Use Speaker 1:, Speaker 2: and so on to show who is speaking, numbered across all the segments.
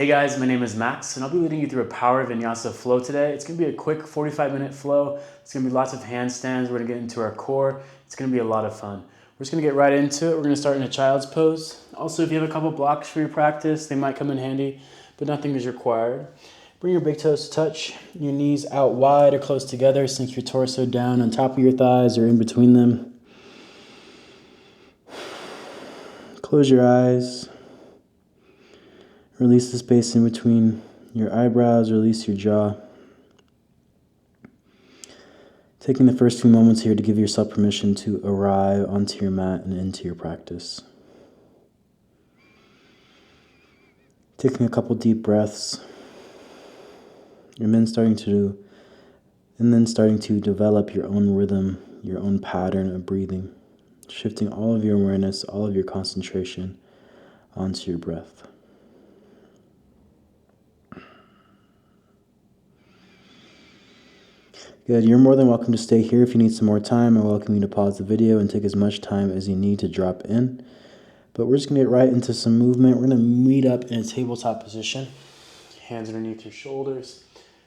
Speaker 1: Hey guys, my name is Max and I'll be leading you through a power vinyasa flow today. It's going to be a quick 45-minute flow. It's going to be lots of handstands. We're going to get into our core. It's going to be a lot of fun. We're just going to get right into it. We're going to start in a child's pose. Also, if you have a couple blocks for your practice, they might come in handy, but nothing is required. Bring your big toes to touch, your knees out wide or close together. Sink your torso down on top of your thighs or in between them. Close your eyes. Release the space in between your eyebrows, release your jaw. Taking the first few moments here to give yourself permission to arrive onto your mat and into your practice. Taking a couple deep breaths, and then starting to develop your own rhythm, your own pattern of breathing, shifting all of your awareness, all of your concentration onto your breath. Good. You're more than welcome to stay here if you need some more time. I welcome you to pause the video and take as much time as you need to drop in. But we're just going to get right into some movement. We're going to meet up in a tabletop position. Hands underneath your shoulders,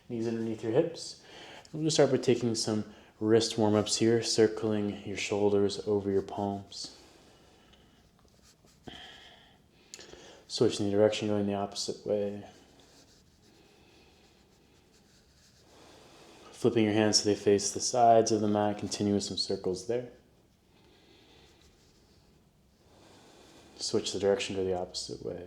Speaker 1: knees underneath your hips. We're going to start by taking some wrist warm-ups here, circling your shoulders over your palms. Switching the direction, going the opposite way. Flipping your hands so they face the sides of the mat. Continue with some circles there. Switch the direction, go the opposite way.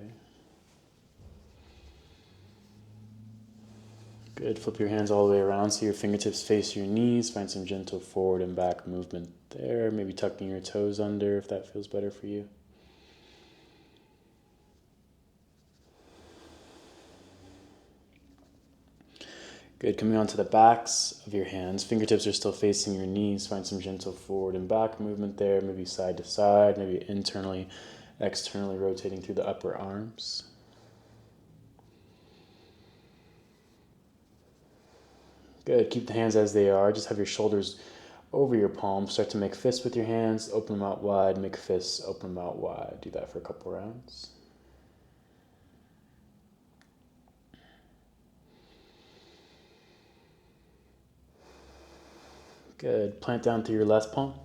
Speaker 1: Good. Flip your hands all the way around so your fingertips face your knees. Find some gentle forward and back movement there. Maybe tucking your toes under if that feels better for you. Good. Coming onto the backs of your hands. Fingertips are still facing your knees. Find some gentle forward and back movement there. Maybe side to side. Maybe internally, externally rotating through the upper arms. Good. Keep the hands as they are. Just have your shoulders over your palms. Start to make fists with your hands. Open them out wide. Make fists. Open them out wide. Do that for a couple rounds. Good. Plant down through your left palm.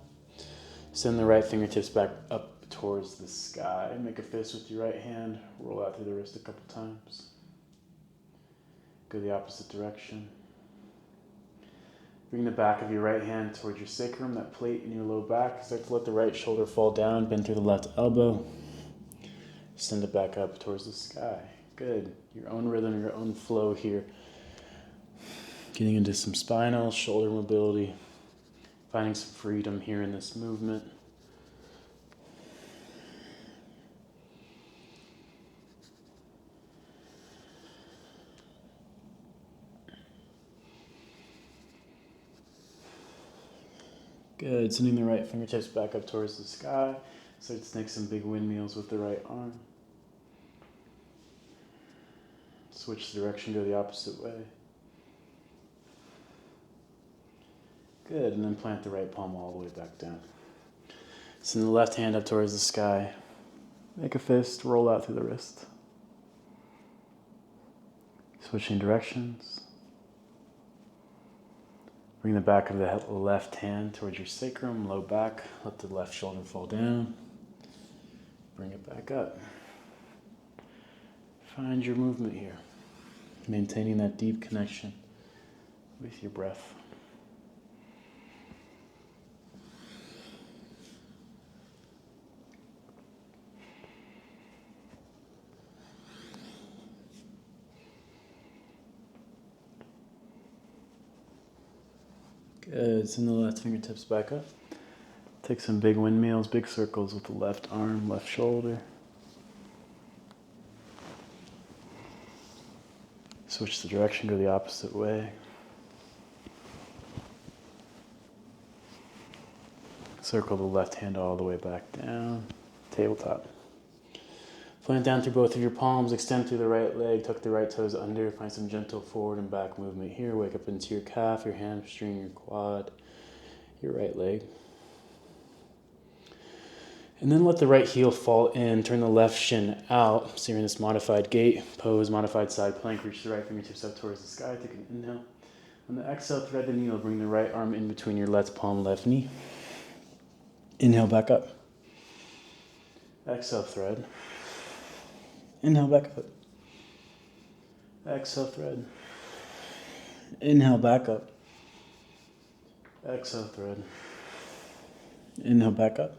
Speaker 1: Send the right fingertips back up towards the sky. Make a fist with your right hand. Roll out through the wrist a couple times. Go the opposite direction. Bring the back of your right hand towards your sacrum, that plate in your low back. Start to let the right shoulder fall down. Bend through the left elbow. Send it back up towards the sky. Good. Your own rhythm, your own flow here. Getting into some spinal, shoulder mobility. Finding some freedom here in this movement. Good. Sending the right fingertips back up towards the sky. Start to make some big windmills with the right arm. Switch the direction, go the opposite way. Good, and then plant the right palm all the way back down. Send the left hand up towards the sky. Make a fist, roll out through the wrist. Switching directions. Bring the back of the left hand towards your sacrum, low back. Let the left shoulder fall down. Bring it back up. Find your movement here. Maintaining that deep connection with your breath. Good. Send the left fingertips back up. Take some big windmills, big circles with the left arm, left shoulder. Switch the direction, go the opposite way. Circle the left hand all the way back down. Tabletop. Plant down through both of your palms, extend through the right leg, tuck the right toes under, find some gentle forward and back movement here. Wake up into your calf, your hamstring, your quad, your right leg. And then let the right heel fall in, turn the left shin out. So you're in this modified gait, pose, modified side plank. Reach the right fingertips up towards the sky. Take an inhale. On the exhale, thread the needle. Bring the right arm in between your left palm, left knee. Inhale, back up. Exhale, thread. Inhale, back up. Exhale, thread. Inhale, back up. Exhale, thread. Inhale, back up.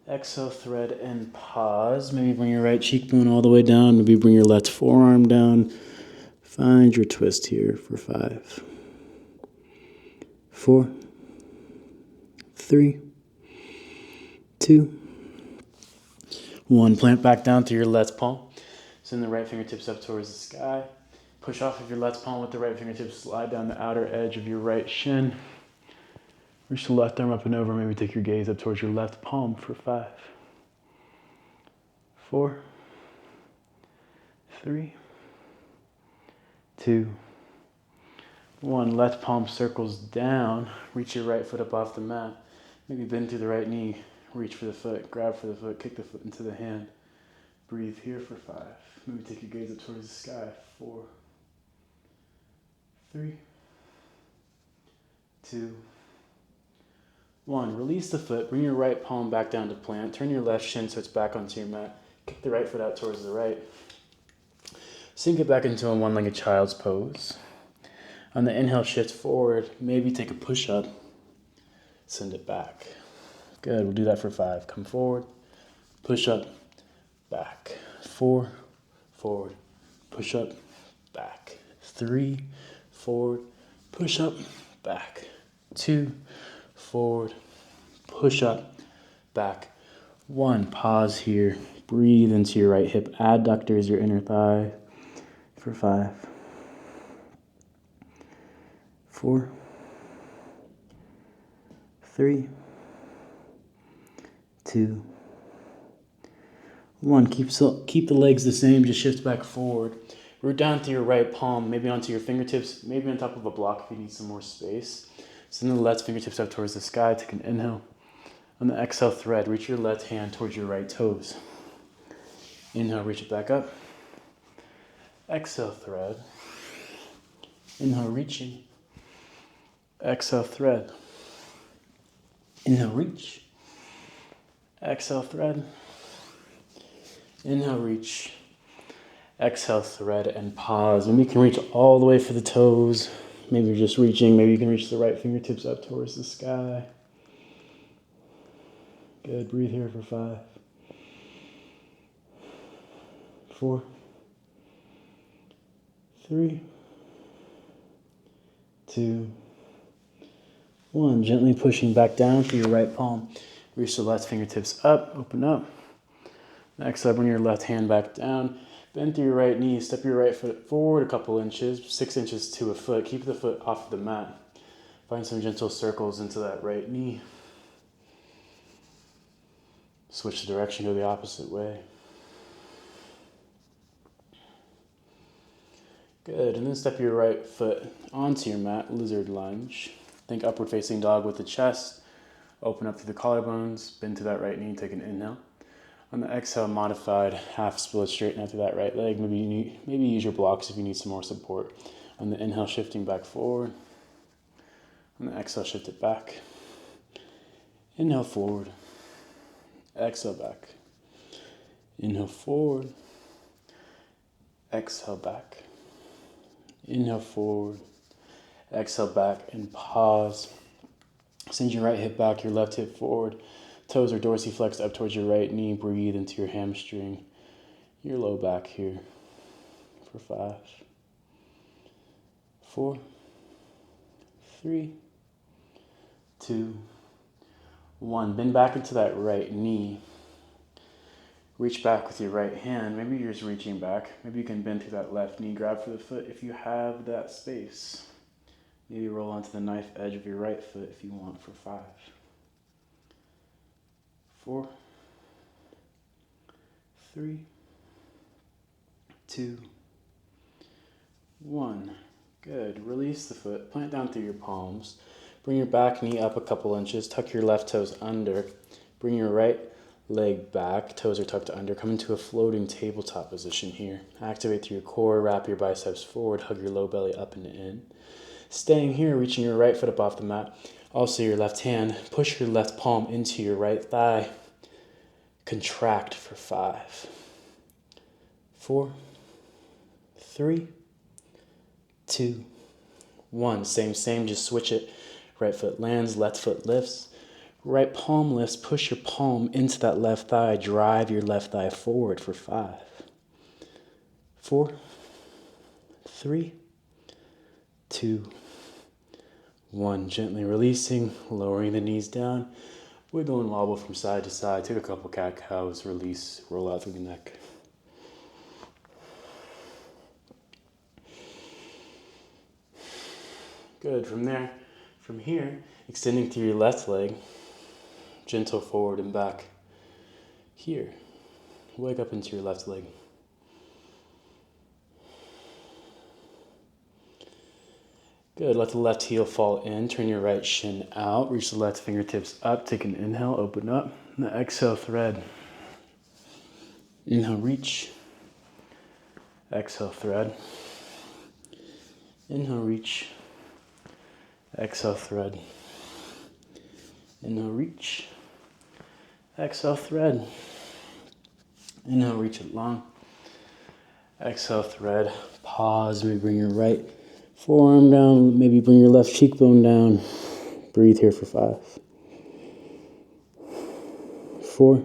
Speaker 1: Exhale, thread, and pause. Maybe bring your right cheekbone all the way down. Maybe bring your left forearm down. Find your twist here for 5, 4, 3, 2, 1. Plant back down to your left palm. Send the right fingertips up towards the sky. Push off of your left palm with the right fingertips. Slide down the outer edge of your right shin. Reach the left arm up and over. Maybe take your gaze up towards your left palm for 5, 4, 3, 2, 1. Left palm circles down. Reach your right foot up off the mat. Maybe bend through the right knee. Reach for the foot. Grab for the foot. Kick the foot into the hand. Breathe here for 5. Maybe take your gaze up towards the sky. 4, 3, 2, 1. Release the foot. Bring your right palm back down to plant. Turn your left shin so it's back onto your mat. Kick the right foot out towards the right. Sink it back into a one-legged child's pose. On the inhale, shift forward. Maybe take a push-up. Send it back. Good. We'll do that for 5. Come forward. Push up. Back. 4. Forward. Push up. Back. 3. Forward. Push up. Back. 2. Forward. Push up. Back. 1. Pause here. Breathe into your right hip adductors, your inner thigh for 5, 4, 3, 2, 1. Keep the legs the same, just shift back forward. Root down to your right palm, maybe onto your fingertips, maybe on top of a block if you need some more space. Send the left fingertips up towards the sky. Take an inhale. On the exhale, thread. Reach your left hand towards your right toes. Inhale, reach it back up. Exhale, thread. Inhale, reaching. Exhale, thread. Inhale, reach. Exhale, thread. Inhale, reach. Exhale, thread, and pause. Maybe you can reach all the way for the toes. Maybe you're just reaching. Maybe you can reach the right fingertips up towards the sky. Good. Breathe here for 5, 4, 3, 2, 1. Gently pushing back down to your right palm. Reach the left fingertips up. Open up. Next up, bring your left hand back down. Bend through your right knee. Step your right foot forward a couple inches, 6 inches to a foot. Keep the foot off the mat. Find some gentle circles into that right knee. Switch the direction, go the opposite way. Good, and then step your right foot onto your mat, lizard lunge. Think upward facing dog with the chest. Open up through the collarbones, bend to that right knee, take an inhale. On the exhale, modified half split, straighten out through that right leg. Maybe use your blocks if you need some more support. On the inhale, shifting back forward. On the exhale, shift it back. Inhale forward. Exhale back. Inhale forward. Exhale back. Inhale forward. Exhale back and pause. Send your right hip back, your left hip forward. Toes are dorsiflexed up towards your right knee. Breathe into your hamstring, your low back here for 5, 4, 3, 2, 1. Bend back into that right knee. Reach back with your right hand. Maybe you're just reaching back. Maybe you can bend through that left knee. Grab for the foot if you have that space. Maybe roll onto the knife edge of your right foot if you want for 5, 4, 3, 2, 1. Good. Release the foot. Plant down through your palms. Bring your back knee up a couple inches. Tuck your left toes under. Bring your right leg back, toes are tucked under. Come into a floating tabletop position here. Activate through your core, wrap your biceps forward, hug your low belly up and in. Staying here, reaching your right foot up off the mat. Also your left hand, push your left palm into your right thigh. Contract for 5, 4, 3, 2, 1. Same, just switch it. Right foot lands, left foot lifts. Right palm lifts, push your palm into that left thigh, drive your left thigh forward for 5, 4, 3, 2, 1. Gently releasing, lowering the knees down, wiggle and wobble from side to side, take a couple cat-cows, release, roll out through the neck. Good, from here, extending through your left leg, gentle forward and back. Here, wake up into your left leg. Good, let the left heel fall in, turn your right shin out, reach the left fingertips up, take an inhale, open up, and the exhale, thread. Inhale, reach, exhale, thread. Inhale, reach, exhale, thread. Inhale, reach, exhale, thread. Inhale, reach it long. Exhale, thread. Pause, maybe bring your right forearm down, maybe bring your left cheekbone down. Breathe here for 5, 4,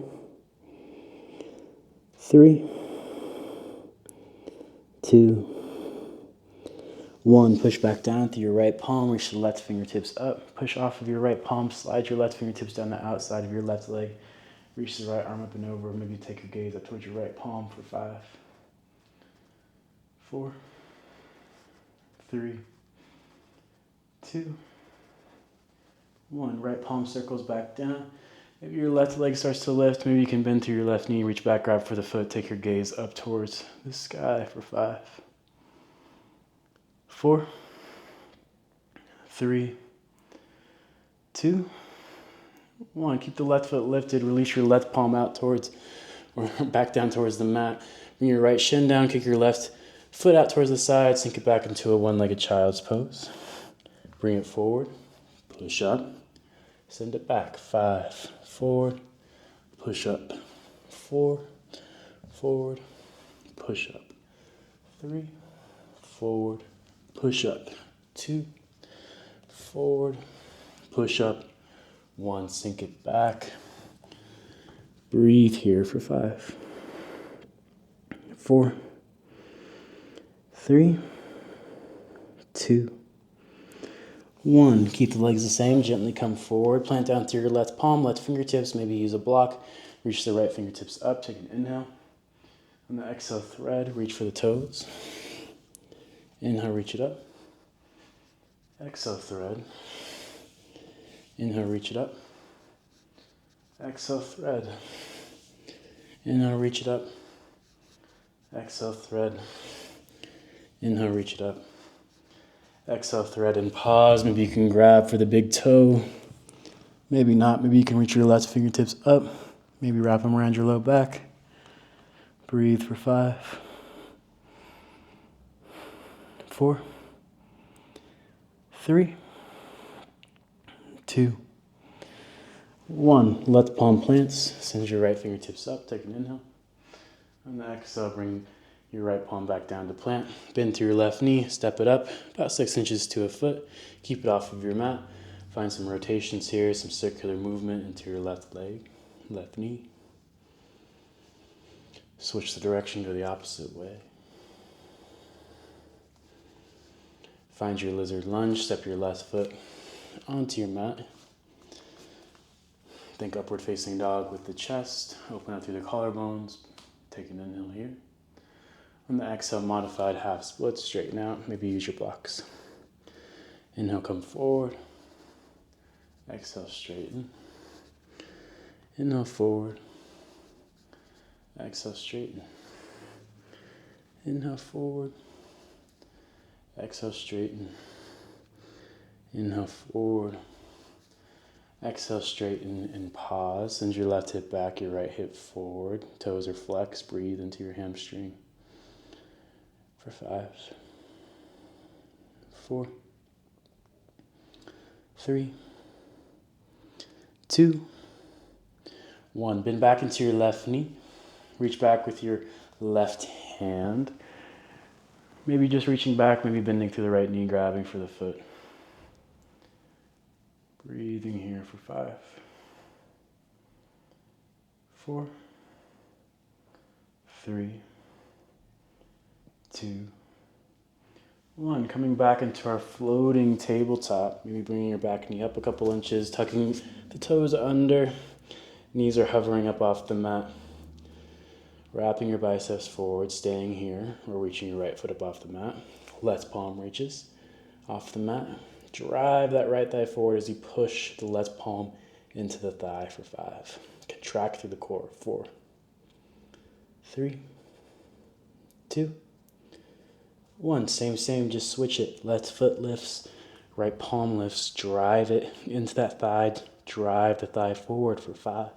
Speaker 1: 3, 2, 1. Push back down through your right palm, reach the left fingertips up. Push off of your right palm, slide your left fingertips down the outside of your left leg. Reach the right arm up and over, maybe take your gaze up towards your right palm for 5, 4, 3, 2, 1. Right palm circles back down. Maybe your left leg starts to lift. Maybe you can bend through your left knee, reach back, grab for the foot, take your gaze up towards the sky for 5, 4, 3, 2, 1. Keep the left foot lifted. Release your left palm out towards, or back down towards the mat. Bring your right shin down. Kick your left foot out towards the side. Sink it back into a one-legged child's pose. Bring it forward. Push up. Send it back. 5, forward. Push up. 4, forward. Push up. 3, forward. Push up. 2, forward. Push up. 1. Sink it back. Breathe here for 5, 4, 3, 2, 1. Keep the legs the same. Gently come forward. Plant down through your left palm, left fingertips. Maybe use a block. Reach the right fingertips up. Take an inhale. On the exhale, thread. Reach for the toes. Inhale, reach it up. Exhale, thread. Inhale, reach it up. Exhale, thread. Inhale, reach it up. Exhale, thread. Inhale, reach it up. Exhale, thread, and pause. Maybe you can grab for the big toe. Maybe not. Maybe you can reach your left fingertips up. Maybe wrap them around your low back. Breathe for 5, 4, 3, 2, 1. Let the palm plants. Send your right fingertips up. Take an inhale. On the exhale, bring your right palm back down to plant. Bend through your left knee. Step it up about 6 inches to a foot. Keep it off of your mat. Find some rotations here, some circular movement into your left leg, left knee. Switch the direction, go the opposite way. Find your lizard lunge. Step your left foot onto your mat. Think upward facing dog with the chest. Open up through the collarbones. Take an inhale here. On the exhale, modified half split. Straighten out. Maybe use your blocks. Inhale, come forward. Exhale, straighten. Inhale, forward. Exhale, straighten. Inhale, forward. Exhale, straighten. Inhale, forward. Exhale, straighten and pause. Send your left hip back, your right hip forward. Toes are flexed. Breathe into your hamstring. For 5, 4, 3, 2, 1. Bend back into your left knee. Reach back with your left hand. Maybe just reaching back, maybe bending through the right knee, grabbing for the foot. Breathing here for 5, 4, 3, 2, 1. Coming back into our floating tabletop. Maybe bringing your back knee up a couple inches, tucking the toes under. Knees are hovering up off the mat. Wrapping your biceps forward, staying here, or reaching your right foot up off the mat. Left palm reaches off the mat. Drive that right thigh forward as you push the left palm into the thigh for 5. Contract through the core. 4, 3, 2, 1. Same, just switch it. Left foot lifts, right palm lifts. Drive it into that thigh. Drive the thigh forward for 5,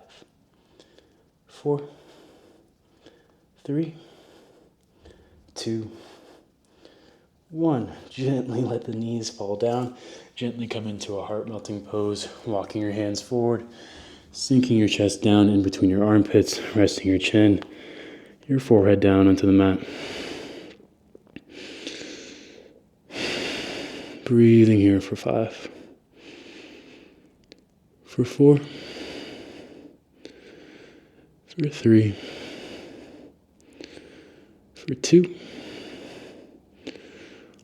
Speaker 1: 4, 3, 2, 1. Gently let the knees fall down. Gently come into a heart-melting pose, walking your hands forward, sinking your chest down in between your armpits, resting your chin, your forehead down onto the mat. Breathing here for 5, for 4, for 3, for 2,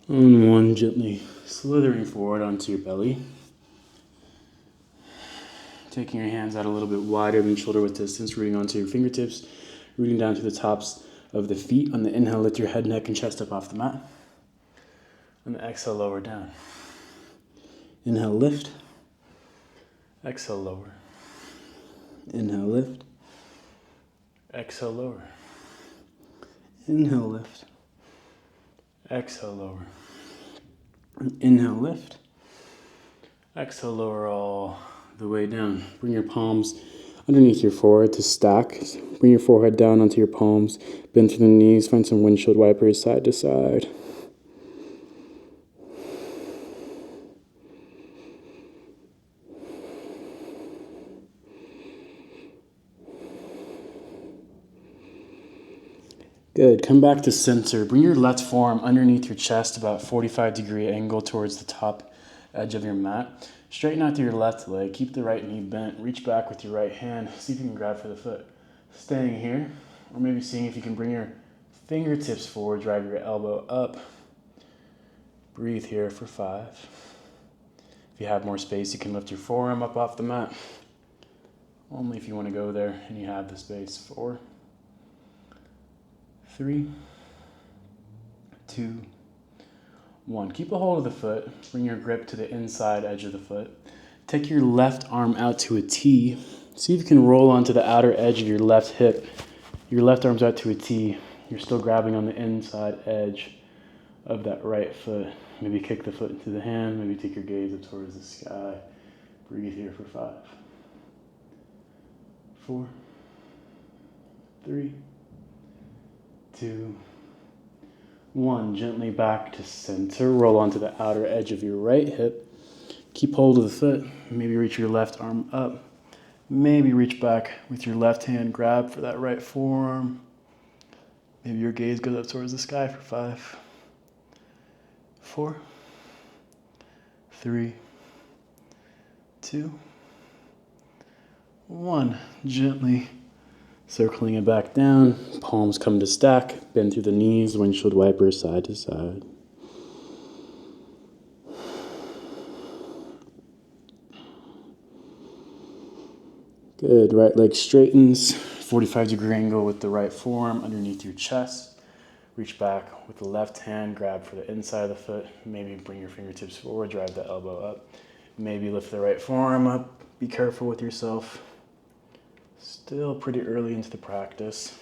Speaker 1: on 1, gently slithering forward onto your belly. Taking your hands out a little bit wider than shoulder width distance, rooting onto your fingertips, rooting down to the tops of the feet. On the inhale, lift your head, neck, and chest up off the mat. On the exhale, lower down. Inhale, lift. Exhale, lower. Inhale, lift. Exhale, lower. Inhale, lift. Exhale, lower. Inhale, lift. Exhale, lower all the way down. Bring your palms underneath your forehead to stack. Bring your forehead down onto your palms. Bend through the knees. Find some windshield wipers side to side. Good. Come back to center. Bring your left forearm underneath your chest, about 45-degree angle towards the top edge of your mat. Straighten out through your left leg. Keep the right knee bent. Reach back with your right hand. See if you can grab for the foot. Staying here, or maybe seeing if you can bring your fingertips forward, drive your elbow up. Breathe here for 5. If you have more space, you can lift your forearm up off the mat. Only if you want to go there and you have the space. 4, 3, 2, 1. Keep a hold of the foot. Bring your grip to the inside edge of the foot. Take your left arm out to a T. See if you can roll onto the outer edge of your left hip. Your left arm's out to a T. You're still grabbing on the inside edge of that right foot. Maybe kick the foot into the hand. Maybe take your gaze up towards the sky. Breathe here for 5, 4, 3, 2, 1. Gently back to center. Roll onto the outer edge of your right hip. Keep hold of the foot. Maybe reach your left arm up. Maybe reach back with your left hand. Grab for that right forearm. Maybe your gaze goes up towards the sky for 5, 4, 3, 2, 1. Gently circling it back down, palms come to stack, bend through the knees, windshield wipers side to side. Good, right leg straightens, 45-degree angle with the right forearm underneath your chest. Reach back with the left hand, grab for the inside of the foot, maybe bring your fingertips forward, drive the elbow up. Maybe lift the right forearm up, be careful with yourself. Still pretty early into the practice.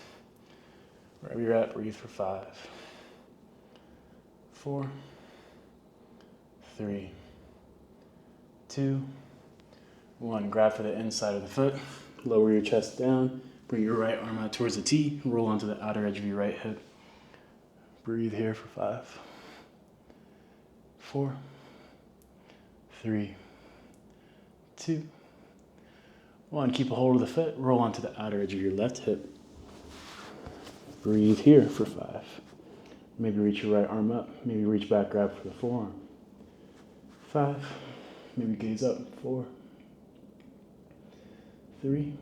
Speaker 1: Wherever you're at, breathe for 5, 4, 3, 2, 1, grab for the inside of the foot, lower your chest down, bring your right arm out towards the T, roll onto the outer edge of your right hip. Breathe here for 5, 4, 3, 2, 1. Keep a hold of the foot, roll onto the outer edge of your left hip. Breathe here for 5. Maybe reach your right arm up, maybe reach back, grab for the forearm. 5, maybe gaze up, 4, 3,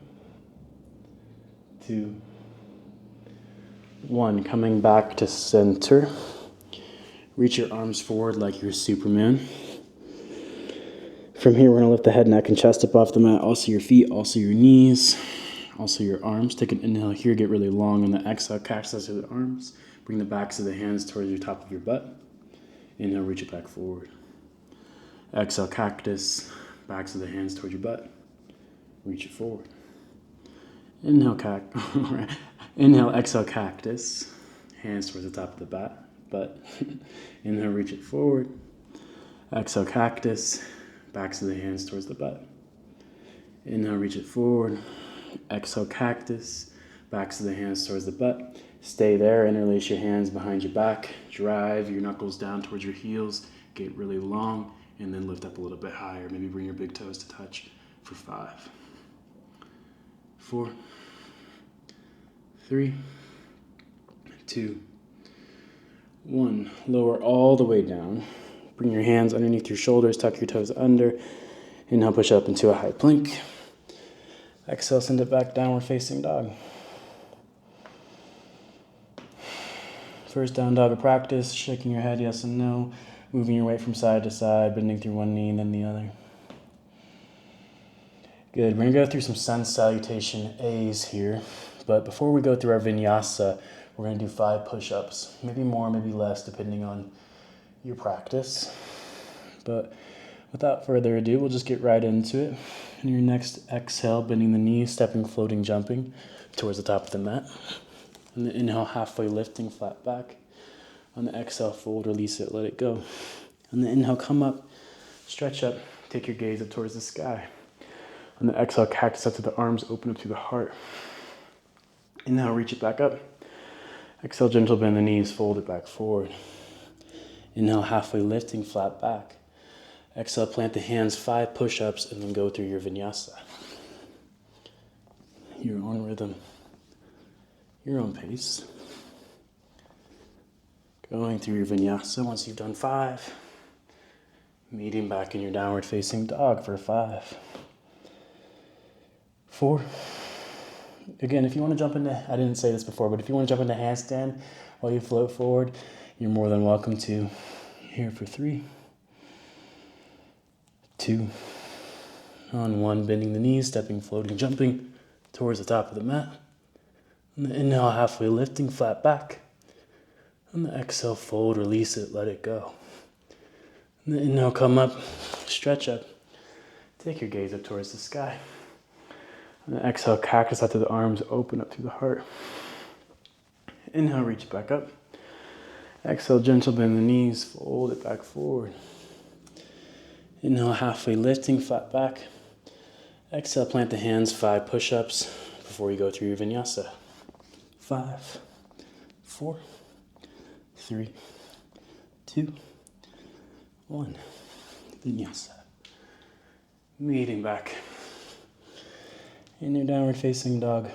Speaker 1: 2, 1. Coming back to center. Reach your arms forward like you're Superman. From here, we're going to lift the head, neck, and chest up off the mat. Also your feet, also your knees, also your arms. Take an inhale here, get really long on the exhale, cactus to the arms. Bring the backs of the hands towards your top of your butt. Inhale, reach it back forward. Exhale, cactus, backs of the hands towards your butt. Reach it forward. Inhale, Inhale, exhale, cactus. Hands towards the top of the butt. Inhale, reach it forward. Exhale, cactus. Backs of the hands towards the butt. Inhale, reach it forward. Exhale, cactus. Backs of the hands towards the butt. Stay there. Interlace your hands behind your back. Drive your knuckles down towards your heels. Get really long. And then lift up a little bit higher. Maybe bring your big toes to touch for 5, 4, 3, 2, 1. Lower all the way down. Bring your hands underneath your shoulders, tuck your toes under. Inhale, push up into a high plank. Exhale, send it back, downward facing dog. First down dog of practice, shaking your head yes and no, moving your weight from side to side, bending through one knee and then the other. Good, we're gonna go through some sun salutation A's here, but before we go through our vinyasa, we're gonna do 5 push-ups, maybe more, maybe less, depending on your practice. But without further ado, we'll just get right into it. In your next exhale, bending the knees, stepping, floating, jumping towards the top of the mat. On the inhale, halfway lifting, flat back. On the exhale, fold, release it, let it go. On the inhale, come up, stretch up, take your gaze up towards the sky. On the exhale, cactus up to the arms, open up to the heart. Inhale, reach it back up. Exhale, gentle bend the knees, fold it back forward. Inhale, halfway lifting, flat back. Exhale, plant the hands, 5 push-ups, and then go through your vinyasa. Your own rhythm, your own pace. Going through your vinyasa. Once you've done 5, meeting back in your downward facing dog for 5, 4. Again, if you want to jump into, I didn't say this before, but if you want to jump into handstand while you float forward, you're more than welcome to. Here for 3, 2, on 1, bending the knees, stepping, floating, jumping towards the top of the mat. On the inhale, halfway lifting, flat back. On the exhale, fold, release it, let it go. On the inhale, come up, stretch up. Take your gaze up towards the sky. On the exhale, cactus out to the arms, open up to the heart. Inhale, reach it back up. Exhale, gentle bend the knees, fold it back forward. Inhale, halfway lifting, flat back. Exhale, plant the hands, 5 push-ups before you go through your vinyasa. 5, 4, 3, 2, 1. Vinyasa. Meeting back in your downward facing dog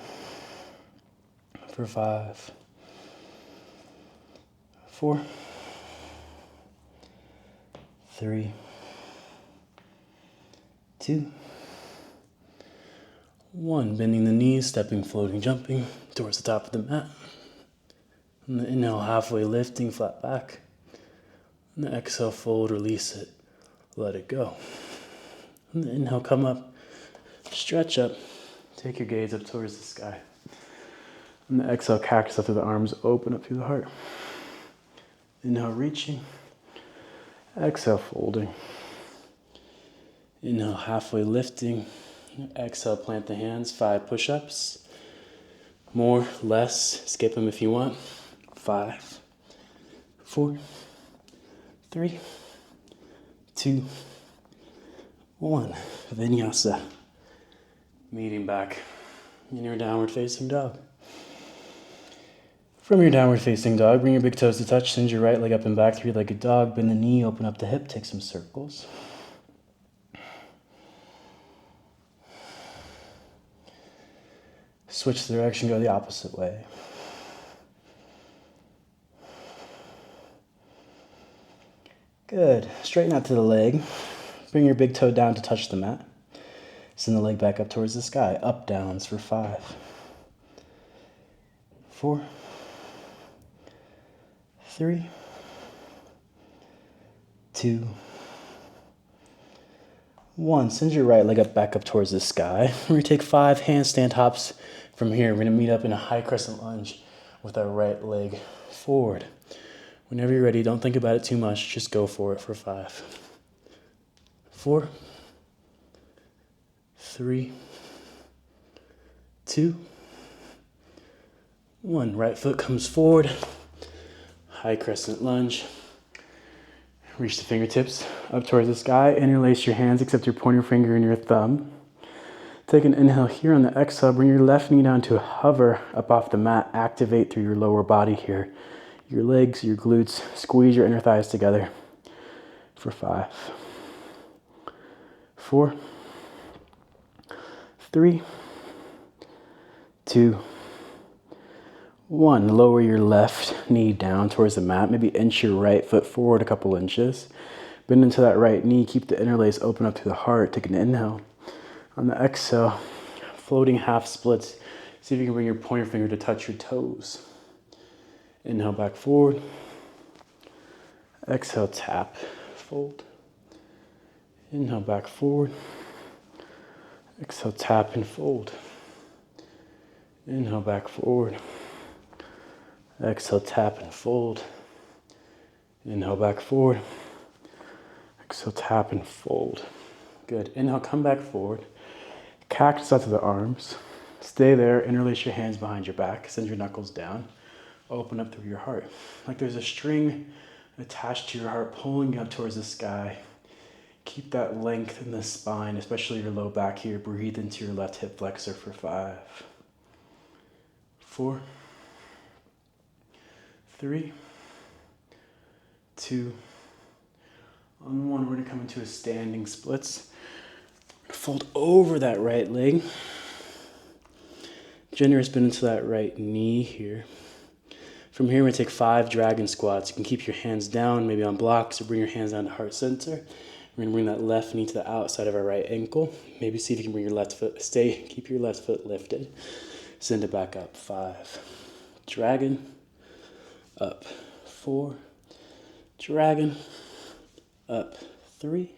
Speaker 1: for 5, 4, 3, 2, 1. Bending the knees, stepping, floating, jumping towards the top of the mat. On the inhale, halfway lifting, flat back. On the exhale, fold, release it, let it go. On the inhale, come up, stretch up, take your gaze up towards the sky. On the exhale, cactus up to the arms, open up to the heart. Inhale, reaching. Exhale, folding. Inhale, halfway lifting. Exhale, plant the hands, 5 push-ups. More, less, skip them if you want. 5, 4, 3, 2, 1. Vinyasa. Meeting back in your downward facing dog. From your downward facing dog, bring your big toes to touch, send your right leg up and back, three-legged dog, bend the knee, open up the hip, take some circles. Switch the direction, go the opposite way. Good. Straighten out to the leg. Bring your big toe down to touch the mat. Send the leg back up towards the sky. Up downs for 5, 4, 3, 2, 1. Send your right leg up back up towards the sky. We're going to take 5 handstand hops from here. We're going to meet up in a high crescent lunge with our right leg forward. Whenever you're ready, don't think about it too much. Just go for it for 5, 4, 3, 2, 1. Right foot comes forward. High crescent lunge. Reach the fingertips up towards the sky. Interlace your hands except your pointer finger and your thumb. Take an inhale here. On the exhale, bring your left knee down to a hover up off the mat. Activate through your lower body here. Your legs, your glutes, squeeze your inner thighs together for 5, 4, 3, 2, 1. Lower your left knee down towards the mat. Maybe inch your right foot forward a couple inches. Bend into that right knee. Keep the interlace open up to the heart. Take an inhale. On the exhale, floating half splits. See if you can bring your pointer finger to touch your toes. Inhale back forward. Exhale, tap, fold. Inhale back forward. Exhale, tap and fold. Inhale back forward. Exhale, tap and fold. Inhale back forward. Exhale, tap and fold. Good. Inhale, come back forward. Cactus out to the arms. Stay there. Interlace your hands behind your back. Send your knuckles down. Open up through your heart. Like there's a string attached to your heart pulling you up towards the sky. Keep that length in the spine, especially your low back here. Breathe into your left hip flexor for 5, 4, 3, 2, on 1. We're going to come into a standing splits. Fold over that right leg. Generous bend into that right knee here. From here, we're going to take 5 dragon squats. You can keep your hands down, maybe on blocks, or bring your hands down to heart center. We're going to bring that left knee to the outside of our right ankle. Maybe see if you can bring your left foot, keep your left foot lifted. Send it back up. 5, dragon, up, 4, dragon, up, 3,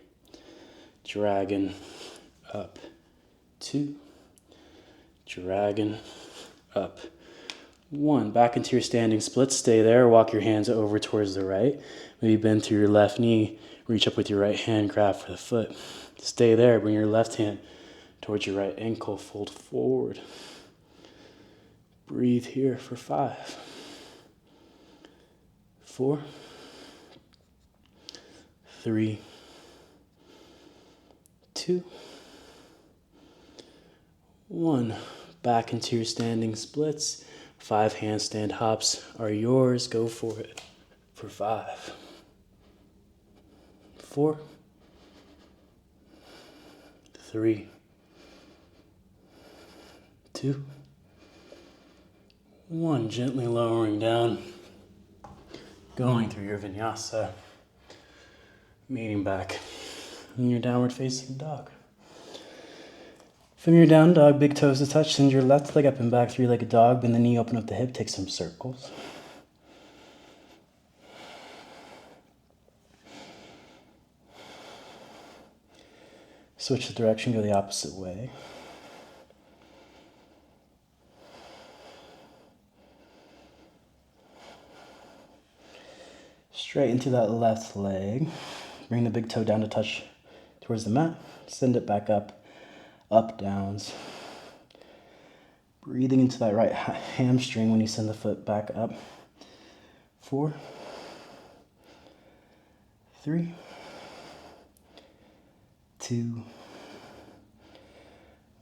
Speaker 1: dragon, up, 2, dragon, up, 1. Back into your standing splits. Stay there. Walk your hands over towards the right. Maybe bend through your left knee. Reach up with your right hand. Grab for the foot. Stay there. Bring your left hand towards your right ankle. Fold forward. Breathe here for 5, 4, 3, 2, 1. Back into your standing splits. 5 handstand hops are yours. Go for it for 5, 4, 3, 2, 1. Gently lowering down, going through your vinyasa, meeting back in your downward facing dog. From your down dog, big toes to touch, send your left leg up and back, 3-legged dog, bend the knee, open up the hip, take some circles. Switch the direction, go the opposite way. Straight into that left leg. Bring the big toe down to touch towards the mat. Send it back up. Up downs. Breathing into that right hamstring when you send the foot back up. 4, 3, 2,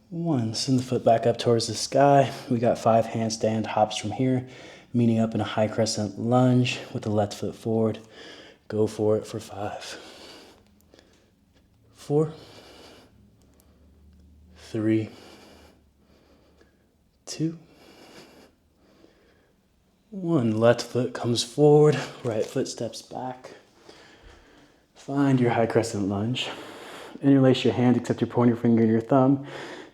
Speaker 1: 1. Send the foot back up towards the sky. We got 5 handstand hops from here, meeting up in a high crescent lunge with the left foot forward. Go for it for 5, 4, 3, 2, 1. Left foot comes forward, right foot steps back. Find your high crescent lunge. Interlace your hands except your pointer finger and your thumb.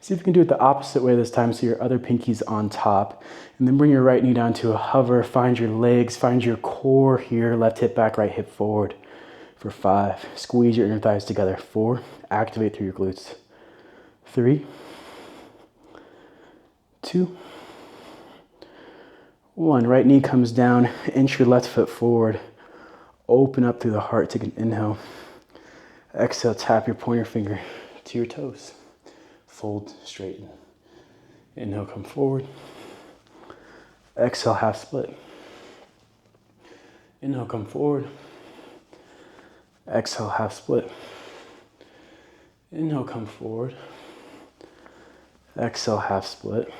Speaker 1: See if you can do it the opposite way this time, so your other pinky's on top. And then bring your right knee down to a hover. Find your legs, find your core here. Left hip back, right hip forward for 5. Squeeze your inner thighs together. 4. Activate through your glutes. 3, 2, 1. Right knee comes down. Inch your left foot forward. Open up through the heart. Take an inhale. Exhale, tap your pointer finger to your toes. Fold, straighten. Inhale, come forward. Exhale, half split. Inhale, come forward. Exhale, half split. Inhale, come forward. Exhale, half split.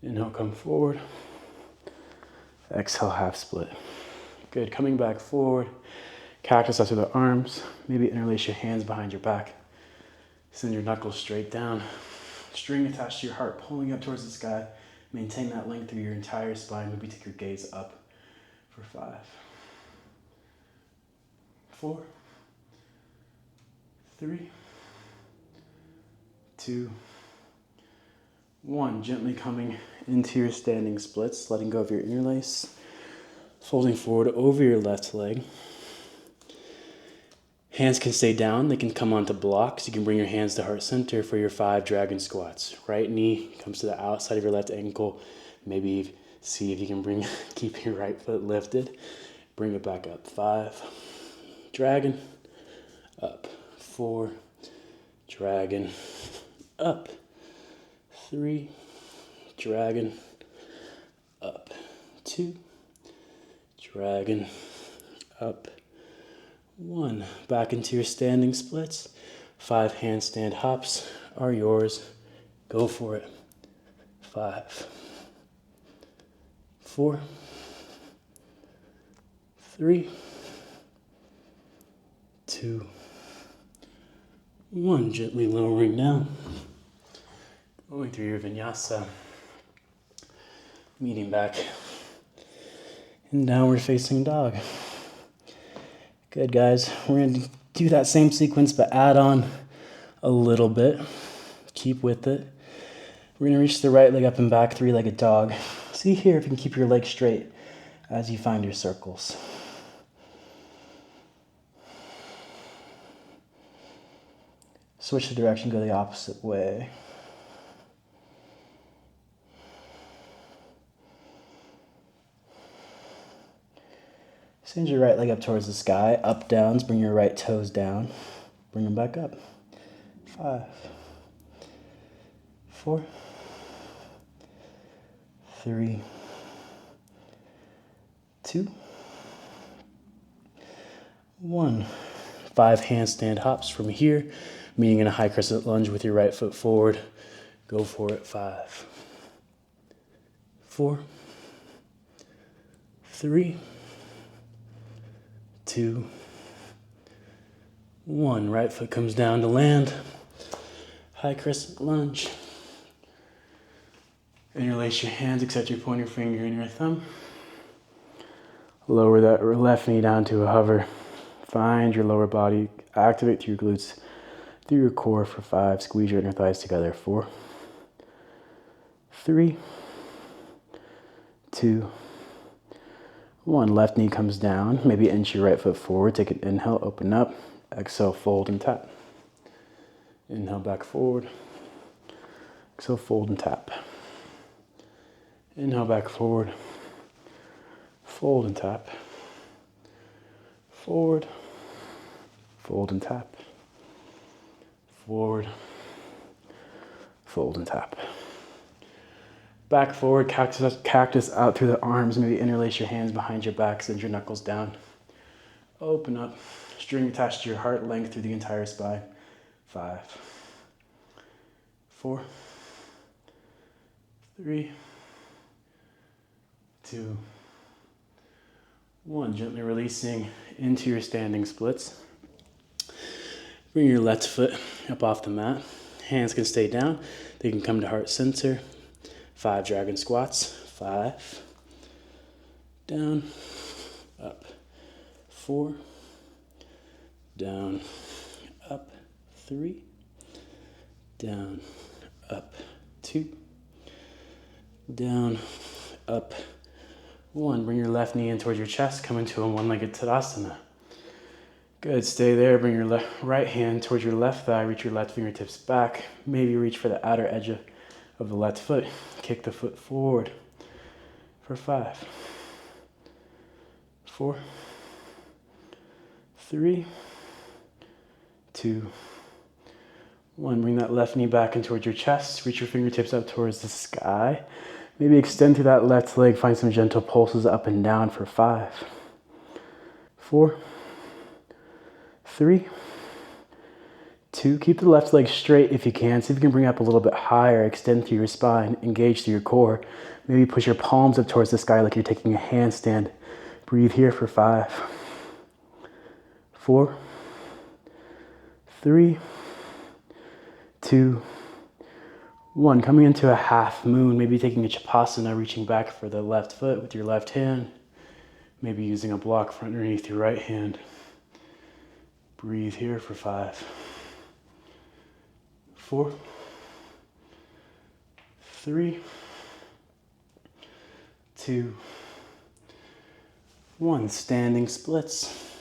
Speaker 1: Inhale, come forward. Exhale, half split. Good. Coming back forward. Cactus up to the arms. Maybe interlace your hands behind your back. Send your knuckles straight down. String attached to your heart, pulling up towards the sky. Maintain that length through your entire spine. Maybe take your gaze up for 5, 4, 3, 2, 1. Gently coming into your standing splits, letting go of your interlace. Folding forward over your left leg. Hands can stay down, they can come onto blocks. You can bring your hands to heart center for your 5 dragon squats. Right knee comes to the outside of your left ankle. Maybe see if you can keep your right foot lifted. Bring it back up. 5, dragon, up. 4, dragon, up. 3, dragon, up. 2, dragon, up. 1. Back into your standing splits. 5 handstand hops are yours. Go for it. 5, 4, 3, 2, 1. Gently lowering down. Going through your vinyasa. Meeting back in downward facing dog. Good, guys. We're going to do that same sequence, but add on a little bit. Keep with it. We're going to reach the right leg up and back, 3-legged dog. See here if you can keep your legs straight as you find your circles. Switch the direction, go the opposite way. Send your right leg up towards the sky. Up, downs. Bring your right toes down. Bring them back up. 5, 4, 3, 2, 1. 5 handstand hops from here, meeting in a high crescent lunge with your right foot forward. Go for it. 5, 4, 3, 2, 1. Right foot comes down to land. High crescent lunge. Interlace your hands, except your pointer finger and your thumb. Lower that left knee down to a hover. Find your lower body. Activate through your glutes, through your core for 5. Squeeze your inner thighs together. 4, 3, 2, 1. Left knee comes down. Maybe inch your right foot forward. Take an inhale, open up. Exhale, fold and tap. Inhale, back forward. Exhale, fold and tap. Inhale, back forward. Fold and tap. Forward. Fold and tap. Forward. Fold and tap. Back forward, cactus out through the arms. Maybe interlace your hands behind your back, send your knuckles down. Open up, string attached to your heart, length through the entire spine. 5, 4, 3, 2, 1. Gently releasing into your standing splits. Bring your left foot up off the mat. Hands can stay down. They can come to heart center. 5 dragon squats. 5. Down. Up. 4. Down. Up. 3. Down. Up. 2. Down. Up. 1. Bring your left knee in towards your chest. Come into a one-legged Tadasana. Good, stay there. Bring your right hand towards your left thigh. Reach your left fingertips back. Maybe reach for the outer edge of the left foot. Kick the foot forward for 5, 4, 3, 2, 1. Bring that left knee back in towards your chest. Reach your fingertips up towards the sky. Maybe extend through that left leg. Find some gentle pulses up and down for 5, 4, 3, 2. Keep the left leg straight if you can. See if you can bring it up a little bit higher. Extend through your spine. Engage through your core. Maybe push your palms up towards the sky like you're taking a handstand. Breathe here for 5, 4, 3, 2, 1. Coming into a half moon. Maybe taking a Chapasana, reaching back for the left foot with your left hand. Maybe using a block for underneath your right hand. Breathe here for 5, 4, 3, 2, 1. Standing splits.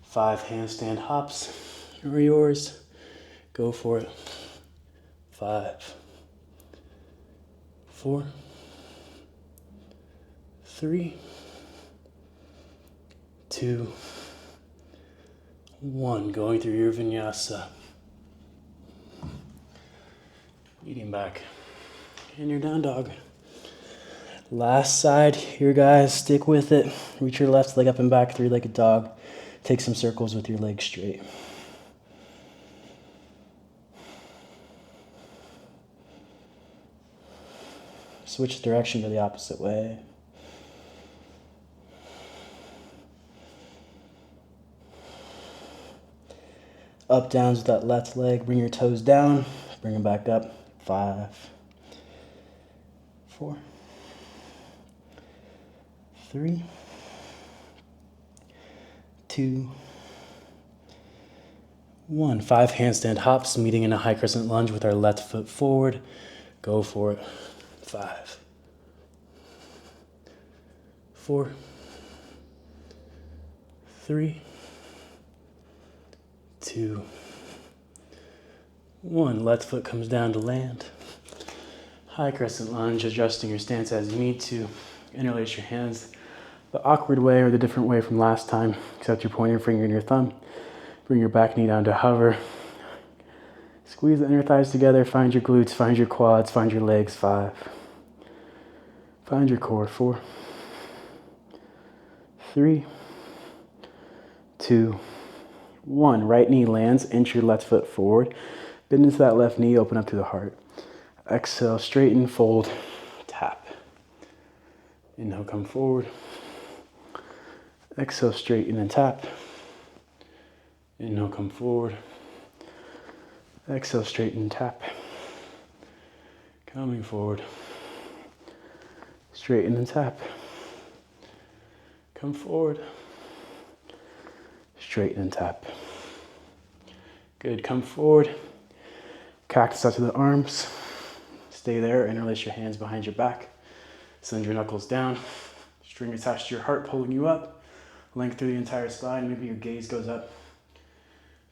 Speaker 1: 5 handstand hops are yours. Go for it. 5, 4, 3, 2, 1. Going through your vinyasa. Eating back. And your down dog. Last side here, guys. Stick with it. Reach your left leg up and back, 3-legged dog. Take some circles with your legs straight. Switch direction to the opposite way. Up, downs with that left leg. Bring your toes down. Bring them back up. 5, 4, 3, 2, 1. 5 handstand hops, meeting in a high crescent lunge with our left foot forward. Go for it. 5, 4, 3, 2, 1. Left foot comes down to land. High crescent lunge, adjusting your stance as you need to. Interlace your hands the awkward way or the different way from last time, except your pointer finger and your thumb. Bring your back knee down to hover. Squeeze the inner thighs together. Find your glutes, find your quads, find your legs. 5. Find your core. 4, 3, 2, 1. Right knee lands, inch your left foot forward. Bend into that left knee, open up to the heart. Exhale, straighten, fold, tap. Inhale, come forward. Exhale, straighten and tap. Inhale, come forward. Exhale, straighten and tap. Coming forward. Straighten and tap. Come forward. Straighten and tap. Good, come forward. Cactus out to the arms. Stay there, interlace your hands behind your back. Send your knuckles down. String attached to your heart, pulling you up. Length through the entire spine, maybe your gaze goes up.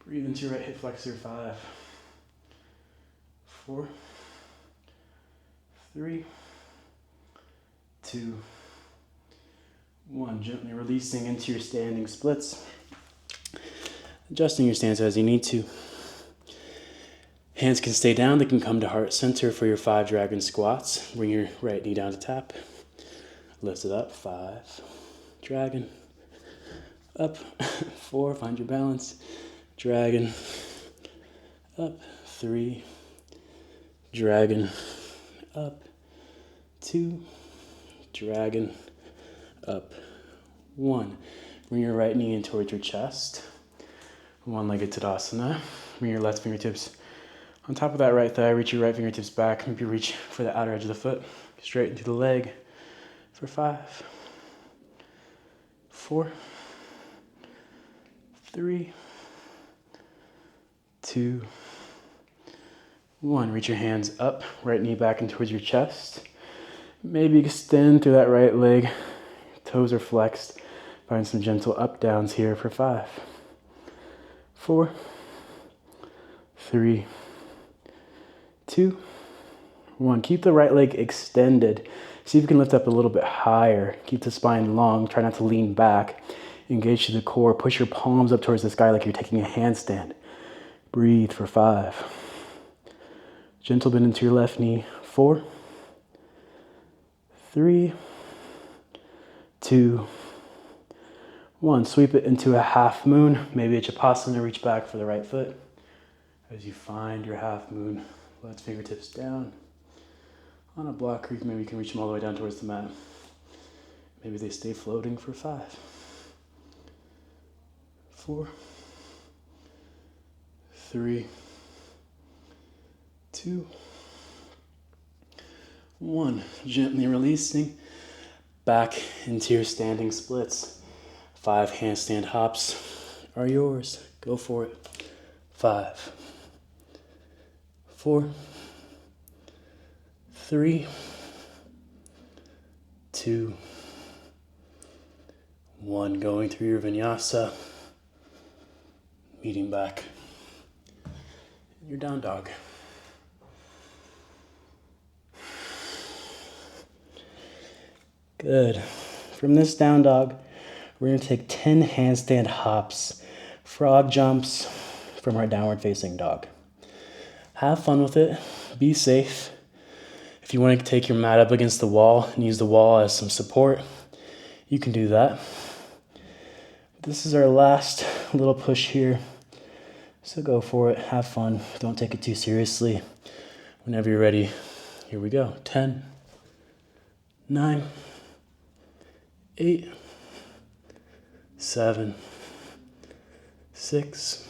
Speaker 1: Breathe into your right hip flexor. 5, 4, 3, 2, 1. Gently releasing into your standing splits. Adjusting your stance as you need to. Hands can stay down, they can come to heart center for your 5 dragon squats. Bring your right knee down to tap. Lift it up. 5, dragon. Up. 4, find your balance. Dragon. Up. 3, dragon, up, 2, dragon, up, 1. Bring your right knee in towards your chest. One-legged Tadasana. Bring your left fingertips on top of that right thigh. Reach your right fingertips back. Maybe reach for the outer edge of the foot. Straight into the leg for 5, 4, 3, 2, 1. Reach your hands up. Right knee back in towards your chest. Maybe extend through that right leg. Toes are flexed. Find some gentle up downs here for 5, 4, 3, 2, 1. Keep the right leg extended. See if you can lift up a little bit higher. Keep the spine long. Try not to lean back. Engage to the core. Push your palms up towards the sky like you're taking a handstand. Breathe for 5. Gentle bend into your left knee. 4, 3, 2, 1. Sweep it into a half moon. Maybe a Chapasana. Reach back for the right foot. As you find your half moon, left fingertips down. On a block creek, maybe you can reach them all the way down towards the mat. Maybe they stay floating for 5, 4, 3, 2, 1. Gently releasing back into your standing splits. 5 handstand hops are yours. Go for it. 5, 4, 3, 2, 1. Going through your vinyasa. Meeting back in your down dog. Good. From this down dog, we're going to take 10 handstand hops, frog jumps from our downward facing dog. Have fun with it. Be safe. If you want to take your mat up against the wall and use the wall as some support, you can do that. This is our last little push here. So go for it. Have fun. Don't take it too seriously. Whenever you're ready, here we go. 10, 9, 8, 7, 6,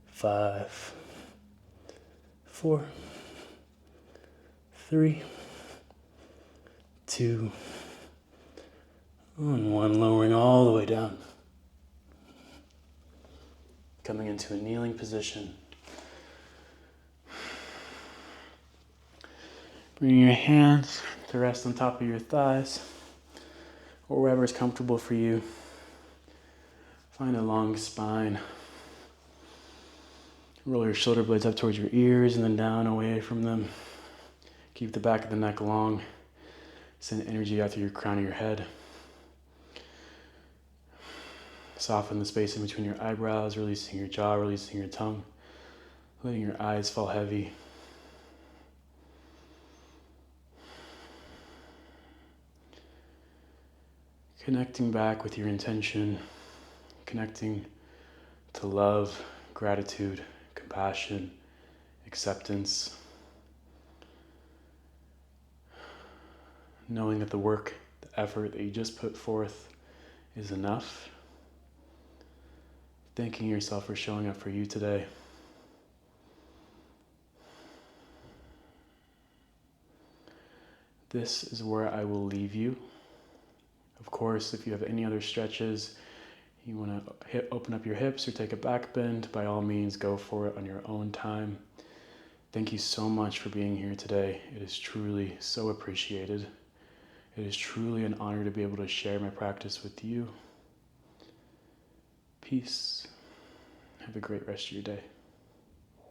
Speaker 1: 5, 4, 3, 2, and 1. Lowering all the way down. Coming into a kneeling position. Bringing your hands to rest on top of your thighs, or wherever is comfortable for you. Find a long spine. Roll your shoulder blades up towards your ears and then down away from them. Keep the back of the neck long. Send energy out through your crown of your head. Soften the space in between your eyebrows, releasing your jaw, releasing your tongue. Letting your eyes fall heavy. Connecting back with your intention. Connecting to love, gratitude, compassion, acceptance. Knowing that the work, the effort that you just put forth is enough. Thanking yourself for showing up for you today. This is where I will leave you. Of course, if you have any other stretches, you want to open up your hips or take a back bend, by all means, go for it on your own time. Thank you so much for being here today. It is truly so appreciated. It is truly an honor to be able to share my practice with you. Peace. Have a great rest of your day.